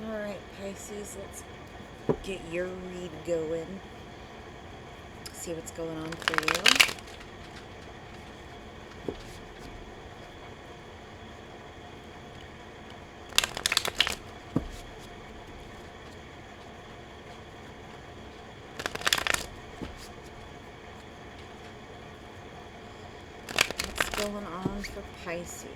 Alright, Pisces, let's get your read going. See what's going on for you. What's going on for Pisces?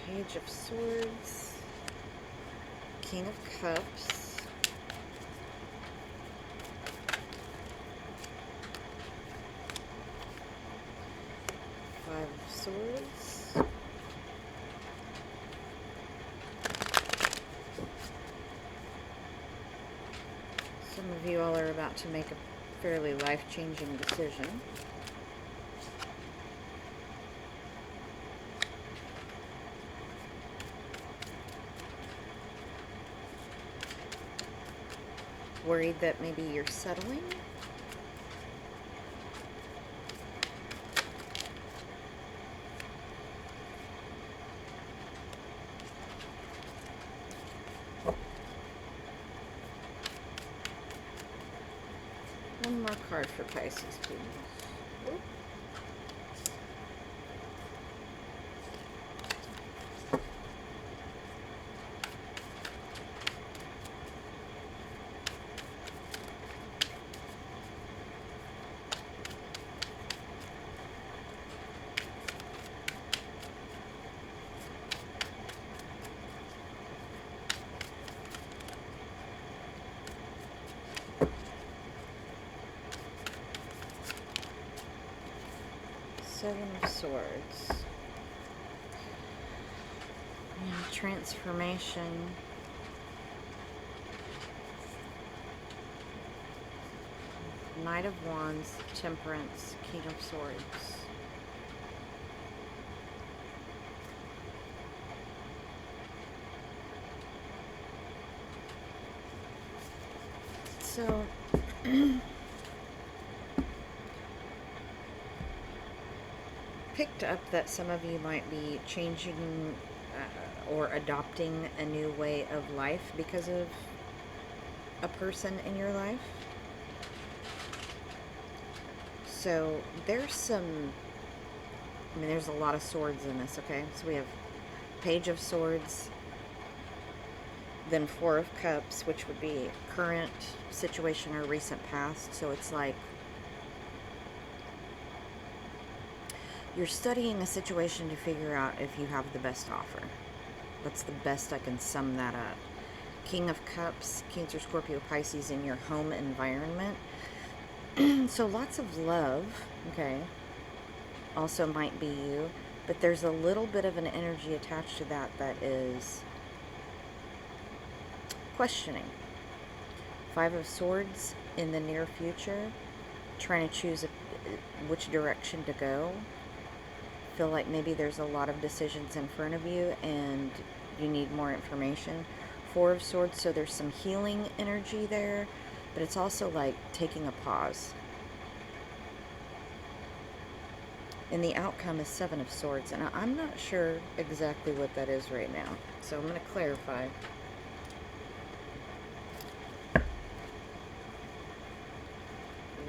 Page of Swords, King of Cups, Five of Swords, some of you all are about to make a fairly life-changing decision. Worried that maybe you're settling. One more card for Pisces, please. Oop. Seven of Swords. And transformation. Knight of Wands, Temperance, King of Swords. So, picked up that some of you might be changing or adopting a new way of life because of a person in your life. So there's some, I mean, there's a lot of swords in this, okay? So we have Page of Swords, then Four of Cups, which would be current situation or recent past. So it's like you're studying a situation to figure out if you have the best offer. That's the best I can sum that up. King of Cups, Cancer, Scorpio, Pisces in your home environment. So lots of love, okay, also might be you, but there's a little bit of an energy attached to that that is questioning. Five of Swords in the near future, trying to choose which direction to go. Feel like maybe there's a lot of decisions in front of you and you need more information. Four of Swords, so there's some healing energy there, but it's also like taking a pause. And the outcome is Seven of Swords, and I'm not sure exactly what that is right now, so I'm going to clarify.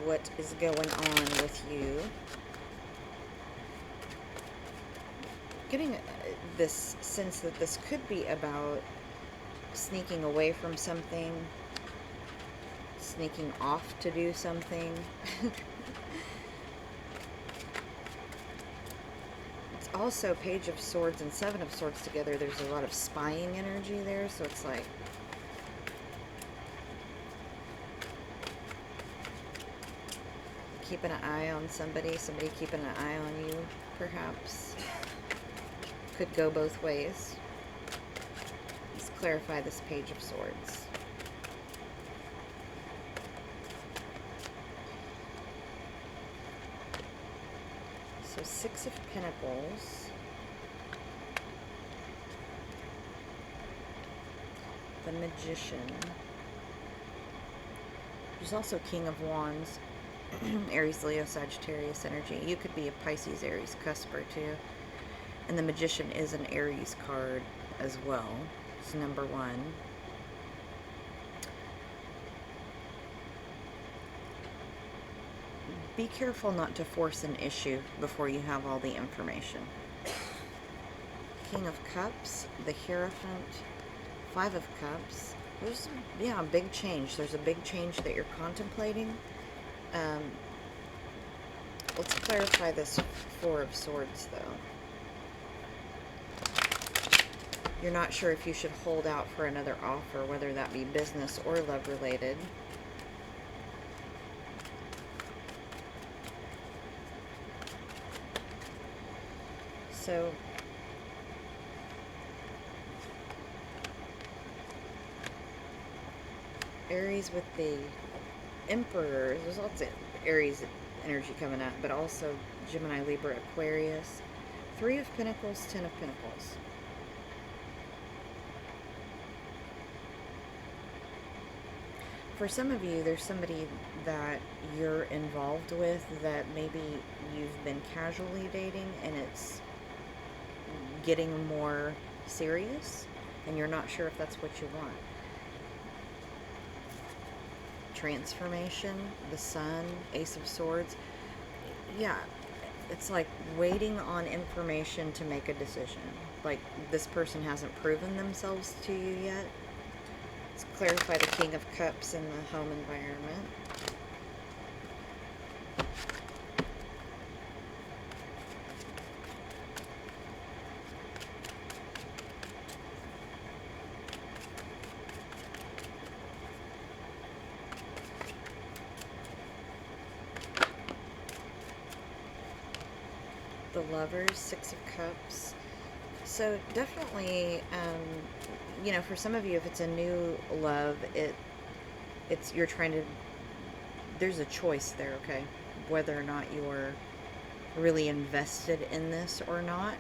What is going on with you? Getting this sense that this could be about sneaking away from something, sneaking off to do something. It's also Page of Swords and Seven of Swords together. There's a lot of spying energy there, so it's like keeping an eye on somebody keeping an eye on you, perhaps. Could go both ways. Let's clarify this Page of Swords. So Six of Pentacles. The Magician. There's also King of Wands. Aries, Leo, Sagittarius energy. You could be a Pisces, Aries, cusper too. And the Magician is an Aries card as well. It's number 1. Be careful not to force an issue before you have all the information. King of Cups, the Hierophant, Five of Cups. There's, yeah, a big change. There's a big change that you're contemplating. Let's clarify this Four of Swords, though. You're not sure if you should hold out for another offer, whether that be business or love-related. So, Aries with the Emperor. There's lots of Aries energy coming up, but also Gemini, Libra, Aquarius. Three of Pentacles, Ten of Pentacles. For some of you, there's somebody that you're involved with that maybe you've been casually dating and it's getting more serious and you're not sure if that's what you want. Transformation, the Sun, Ace of Swords. Yeah, it's like waiting on information to make a decision. Like this person hasn't proven themselves to you yet. Let's clarify the King of Cups in the home environment. The Lovers, Six of Cups. So definitely, you know, for some of you, if it's a new love, it's you're trying to, there's a choice there, okay? Whether or not you're really invested in this or not.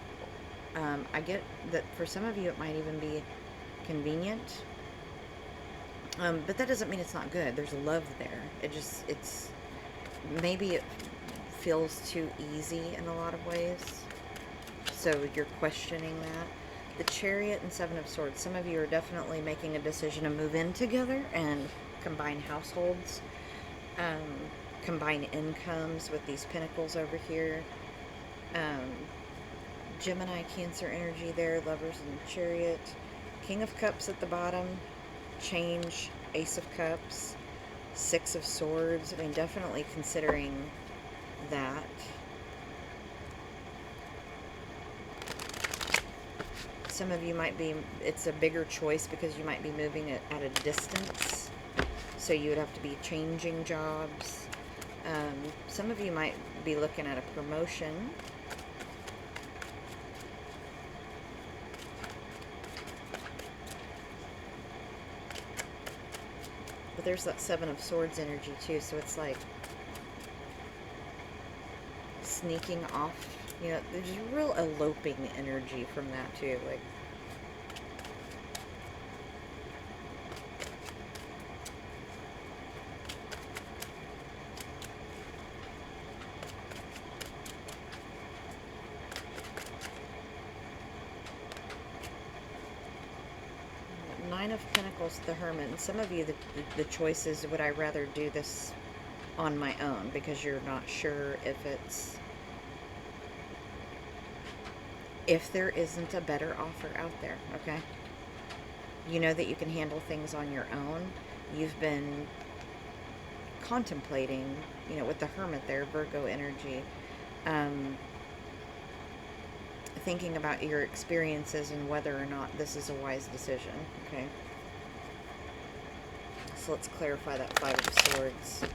I get that for some of you, it might even be convenient. But that doesn't mean it's not good. There's love there. Maybe it feels too easy in a lot of ways. So you're questioning that. The Chariot and Seven of Swords. Some of you are definitely making a decision to move in together and combine households, combine incomes with these pentacles over here. Gemini, Cancer energy there, Lovers and Chariot. King of Cups at the bottom, change, Ace of Cups, Six of Swords. I mean, definitely considering that. Some of you might be, it's a bigger choice because you might be moving at a distance. So you would have to be changing jobs. Some of you might be looking at a promotion. But there's that Seven of Swords energy too, so it's like sneaking off. You know, there's real eloping energy from that too. Like, Nine of Pentacles, the Hermit. And some of you, the choice is, would I rather do this on my own because you're not sure if there isn't a better offer out there, okay? You know that you can handle things on your own. You've been contemplating, you know, with the Hermit there, Virgo energy, thinking about your experiences and whether or not this is a wise decision, okay? So let's clarify that Five of Swords.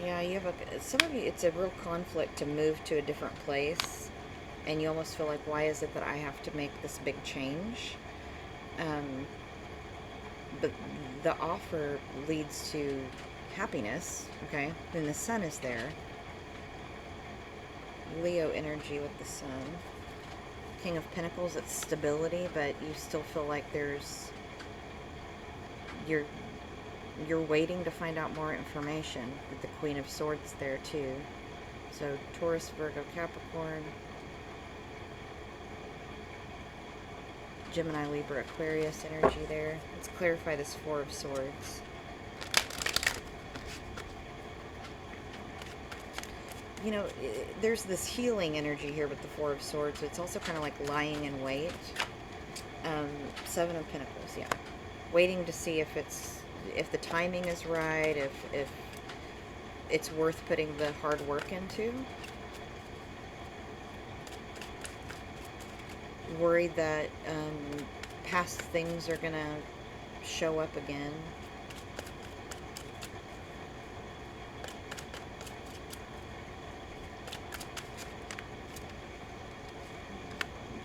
Yeah, you have some of you, it's a real conflict to move to a different place, and you almost feel like, why is it that I have to make this big change? But the offer leads to happiness, okay? Then the sun is there. Leo energy with the sun. King of Pentacles, it's stability, but you still feel like you're waiting to find out more information, with the Queen of Swords there too. So Taurus, Virgo, Capricorn, Gemini, Libra, Aquarius energy there. Let's clarify this Four of Swords. You know, there's this healing energy here with the Four of Swords. It's also kind of like lying in wait. Seven of Pentacles, yeah. Waiting to see if the timing is right, if it's worth putting the hard work into. Worried that past things are going to show up again.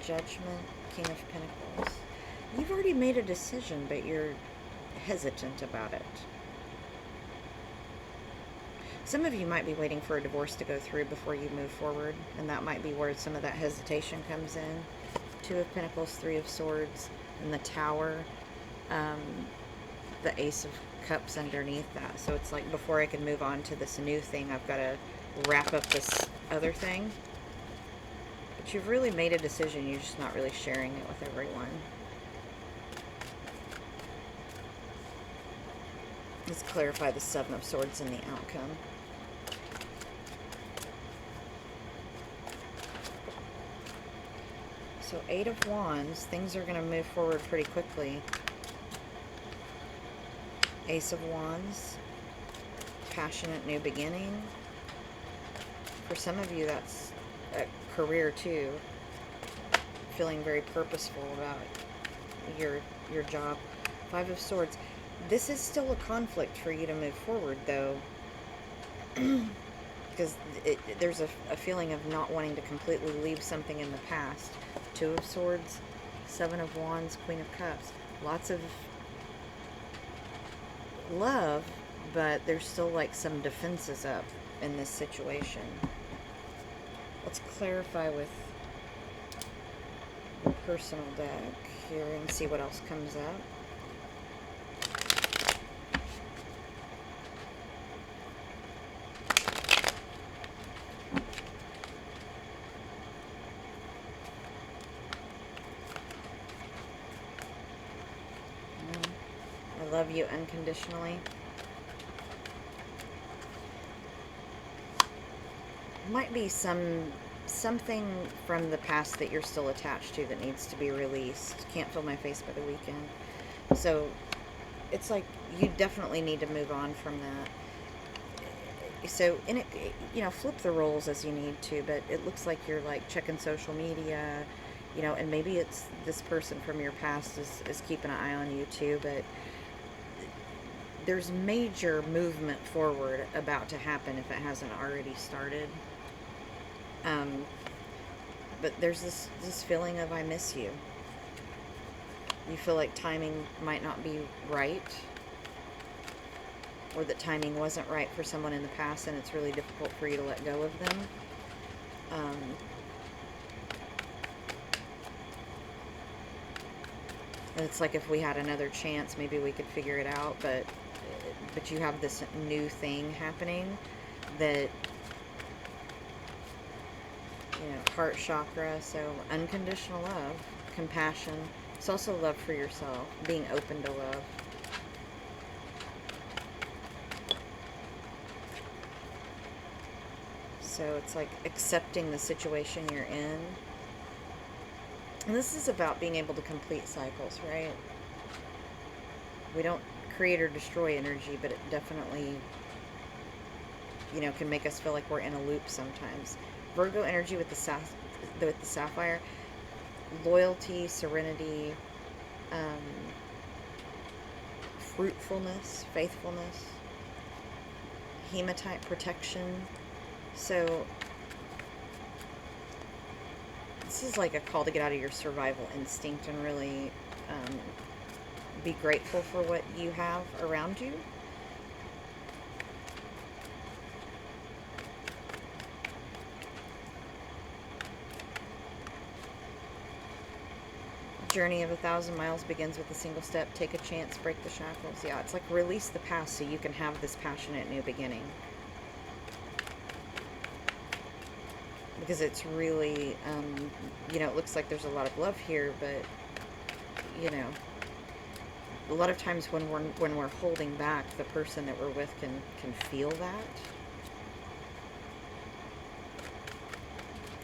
Judgment, King of Pentacles. You've already made a decision, but you're hesitant about it. Some of you might be waiting for a divorce to go through before you move forward, and that might be where some of that hesitation comes in. Two of Pentacles, Three of Swords, and the Tower, the Ace of Cups underneath that. So it's like, before I can move on to this new thing, I've got to wrap up this other thing. But you've really made a decision, you're just not really sharing it with everyone. Let's clarify the Seven of Swords and the outcome. So Eight of Wands, things are going to move forward pretty quickly. Ace of Wands, passionate new beginning. For some of you, that's a career too. Feeling very purposeful about your job. Five of Swords. This is still a conflict for you to move forward, though. Because there's a feeling of not wanting to completely leave something in the past. Two of Swords, Seven of Wands, Queen of Cups. Lots of love, but there's still like some defenses up in this situation. Let's clarify with the personal deck here and see what else comes up. I love you unconditionally. Might be something from the past that you're still attached to that needs to be released. Can't feel my face by the weekend. So it's like you definitely need to move on from that. So in it, you know, flip the roles as you need to, but it looks like you're like checking social media, you know, and maybe it's this person from your past is keeping an eye on you too, but there's major movement forward about to happen if it hasn't already started. But there's this feeling of I miss you. You feel like timing might not be right, or that timing wasn't right for someone in the past, and it's really difficult for you to let go of them. And it's like if we had another chance, maybe we could figure it out, but you have this new thing happening that, you know, heart chakra, so unconditional love, compassion. It's also love for yourself, being open to love. So it's like accepting the situation you're in. And this is about being able to complete cycles, right? We don't create or destroy energy, but it definitely, you know, can make us feel like we're in a loop sometimes. Virgo energy with the sapphire, loyalty, serenity, fruitfulness, faithfulness, hematite protection. So this is like a call to get out of your survival instinct and really be grateful for what you have around you. Journey of 1,000 miles begins with a single step. Take a chance, break the shackles. Yeah, it's like release the past so you can have this passionate new beginning. Because it's really, you know, it looks like there's a lot of love here, but, you know, a lot of times when we're holding back, the person that we're with can feel that.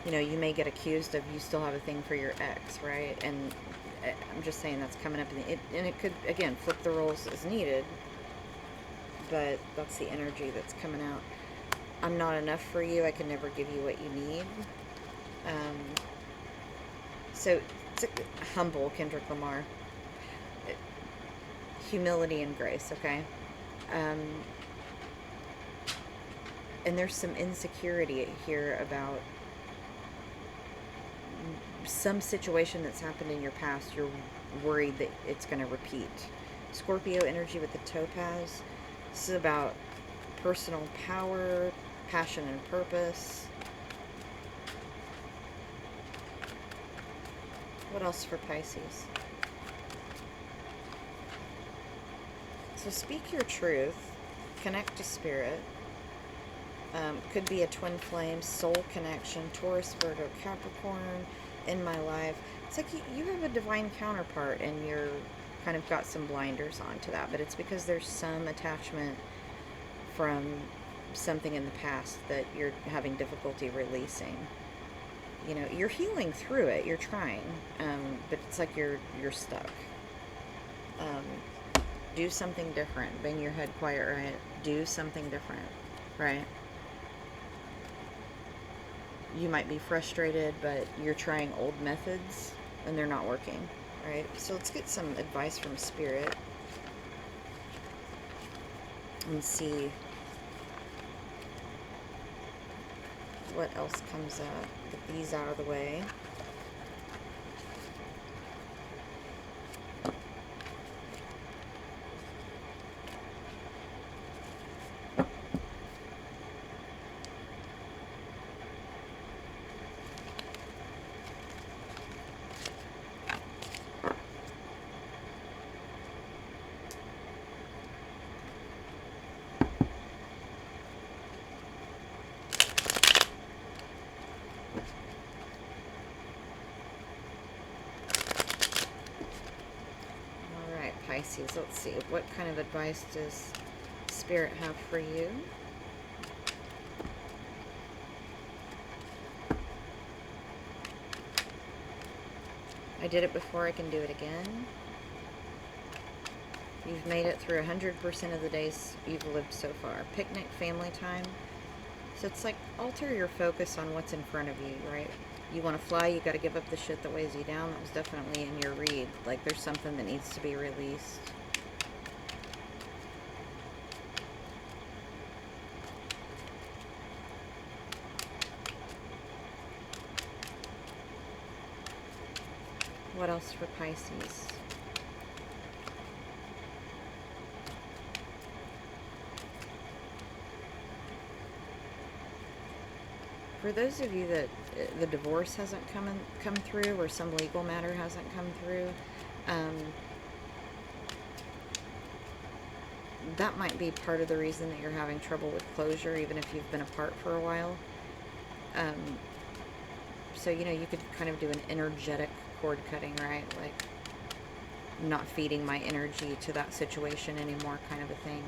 You know, you may get accused of you still have a thing for your ex, right? And I'm just saying that's coming up, and it could, again, flip the roles as needed, but that's the energy that's coming out. I'm not enough for you. I can never give you what you need. So, it's humble, Kendrick Lamar. Humility and grace, okay? And there's some insecurity here about some situation that's happened in your past. You're worried that it's going to repeat. Scorpio energy with the topaz. This is about personal power, passion and purpose. What else for Pisces? So speak your truth. Connect to spirit. Could be a twin flame, soul connection, Taurus, Virgo, Capricorn, in my life. It's like you have a divine counterpart and you're kind of got some blinders onto that, but it's because there's some attachment from something in the past that you're having difficulty releasing. You know, you're healing through it, you're trying, but it's like you're stuck. Do something different. Bang your head quiet, right? Do something different, right? You might be frustrated, but you're trying old methods and they're not working, right? So let's get some advice from Spirit and see what else comes up. Get these out of the way. Pisces, let's see, what kind of advice does Spirit have for you? I did it before, I can do it again. You've made it through 100% of the days you've lived so far. Picnic, family time. So it's like alter your focus on what's in front of you, right? You want to fly, you got to give up the shit that weighs you down. That was definitely in your read. Like there's something that needs to be released. What else for Pisces? For those of you that the divorce hasn't come through, or some legal matter hasn't come through, that might be part of the reason that you're having trouble with closure, even if you've been apart for a while. So, you know, you could kind of do an energetic cord cutting, right? Like, not feeding my energy to that situation anymore kind of a thing.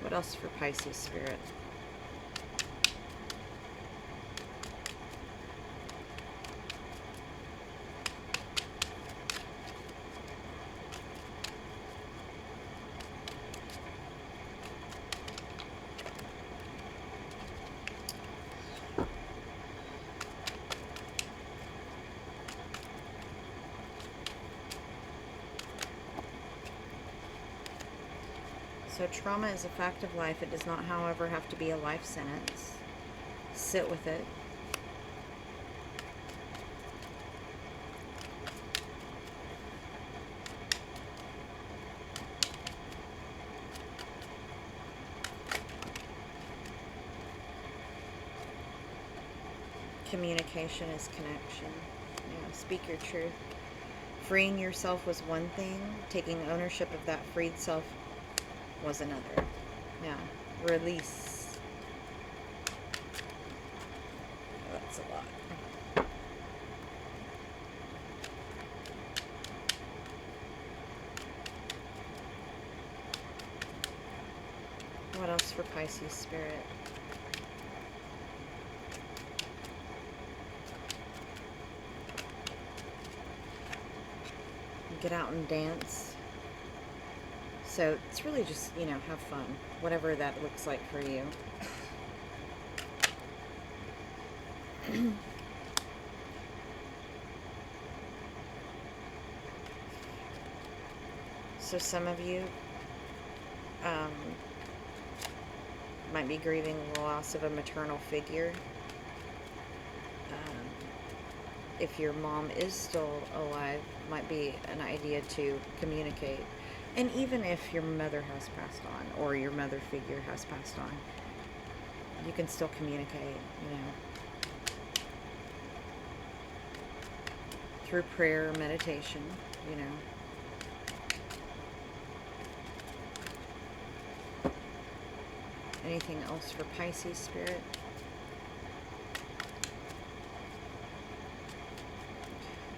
What else for Pisces, Spirit? So trauma is a fact of life. It does not, however, have to be a life sentence. Sit with it. Communication is connection. Yeah, speak your truth. Freeing yourself was one thing. Taking ownership of that freed self was another. Yeah. Release. That's a lot. What else for Pisces spirit? Get out and dance. So it's really just, you know, have fun. Whatever that looks like for you. So some of you might be grieving the loss of a maternal figure. If your mom is still alive, might be an idea to communicate. And even if your mother has passed on, or your mother figure has passed on, you can still communicate, you know, through prayer or meditation, you know. Anything else for Pisces spirit?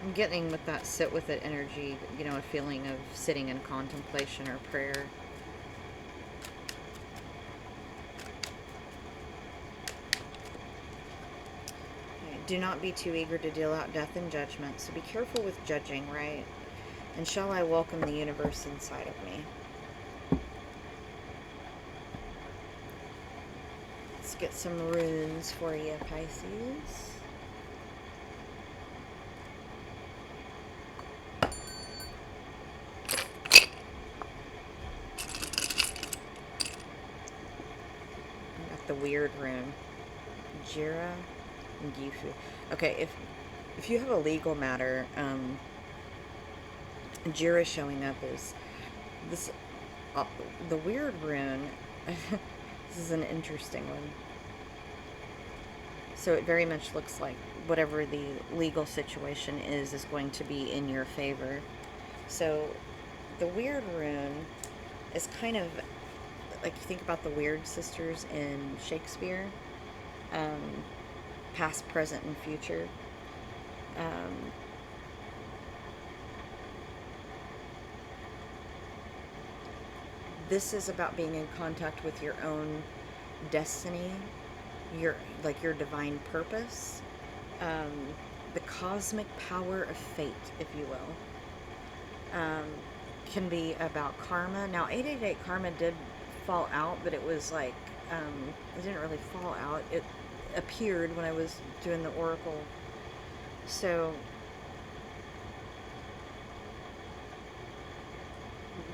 I'm getting with that sit with it energy, you know, a feeling of sitting in contemplation or prayer. Okay. Do not be too eager to deal out death and judgment, so be careful with judging, right? And shall I welcome the universe inside of me? Let's get some runes for you, Pisces. The weird rune, Jira and Gifu. Okay, if you have a legal matter, Jira showing up is this. The weird rune. This is an interesting one. So it very much looks like whatever the legal situation is going to be in your favor. So the weird rune is kind of like, you think about the Weird Sisters in Shakespeare, past, present, and future. This is about being in contact with your own destiny, your divine purpose, the cosmic power of fate, if you will. Can be about karma. Now, 888 karma did fall out, but it was like, it didn't really fall out. It appeared when I was doing the oracle. So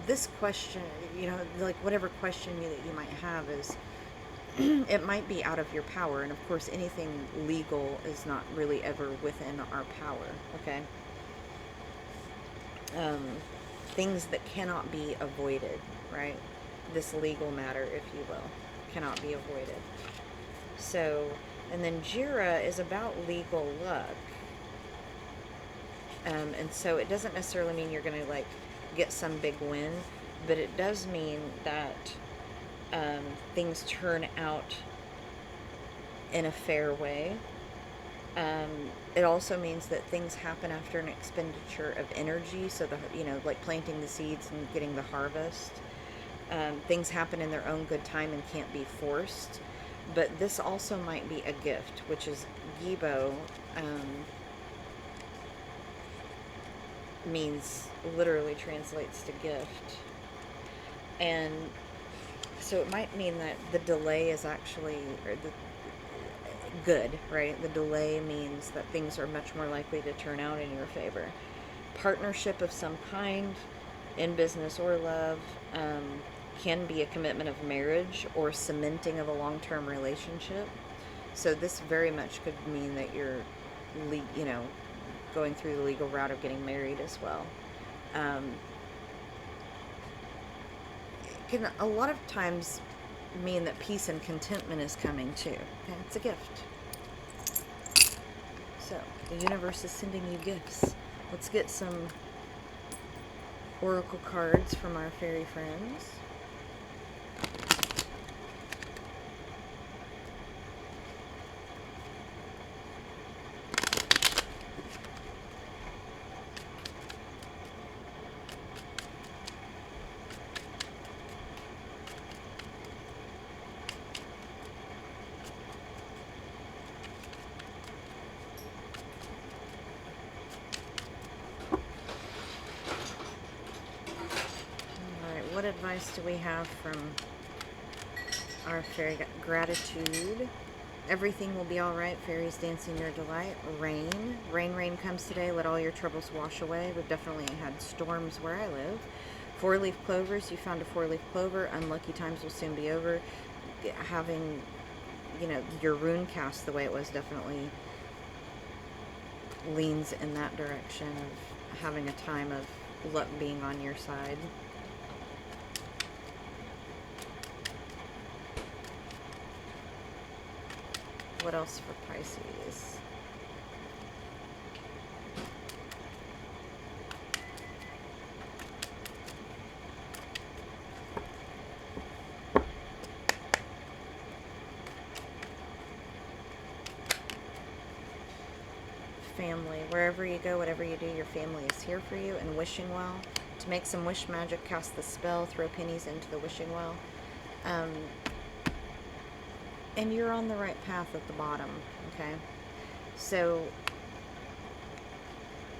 this question, you know, like whatever question that you might have is, it might be out of your power. And of course, anything legal is not really ever within our power, okay? Things that cannot be avoided, right? This legal matter, if you will, cannot be avoided. So, and then Jira is about legal luck. And so it doesn't necessarily mean you're going to like get some big win, but it does mean that things turn out in a fair way. It also means that things happen after an expenditure of energy. So like planting the seeds and getting the harvest. Things happen in their own good time and can't be forced. But this also might be a gift, which is Gibo, means, literally translates to gift. And so it might mean that the delay is actually good, right? The delay means that things are much more likely to turn out in your favor. Partnership of some kind, in business or love, can be a commitment of marriage or cementing of a long-term relationship. So this very much could mean that you're, you know, going through the legal route of getting married as well. It can a lot of times mean that peace and contentment is coming too. Okay, it's a gift. So the universe is sending you gifts. Let's get some oracle cards from our fairy friends. What advice do we have from our fairy? Gratitude. Everything will be all right. Fairies dancing your delight. Rain. Rain, rain comes today. Let all your troubles wash away. We've definitely had storms where I live. Four-leaf clovers. You found a four-leaf clover. Unlucky times will soon be over. Having, you know, your rune cast the way it was definitely leans in that direction of having a time of luck being on your side. What else for Pisces? Family. Wherever you go, whatever you do, your family is here for you, and wishing well. To make some wish magic, cast the spell, throw pennies into the wishing well. And you're on the right path at the bottom, okay? So,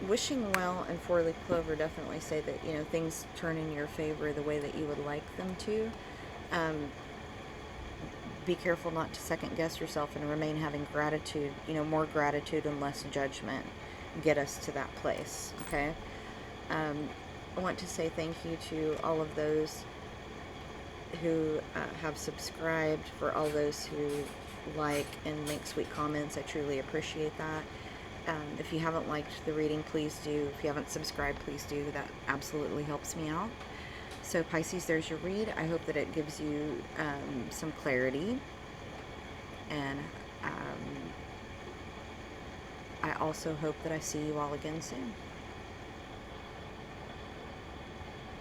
wishing well and four-leaf clover definitely say that, you know, things turn in your favor the way that you would like them to. Be careful not to second-guess yourself and remain having gratitude, you know, more gratitude and less judgment. Get us to that place, okay? I want to say thank you to all of those who have subscribed, for all those who like and make sweet comments. I truly appreciate that. If you haven't liked the reading, please do. If you haven't subscribed, please do. That absolutely helps me out. So Pisces, there's your read. I hope that it gives you some clarity. And I also hope that I see you all again soon.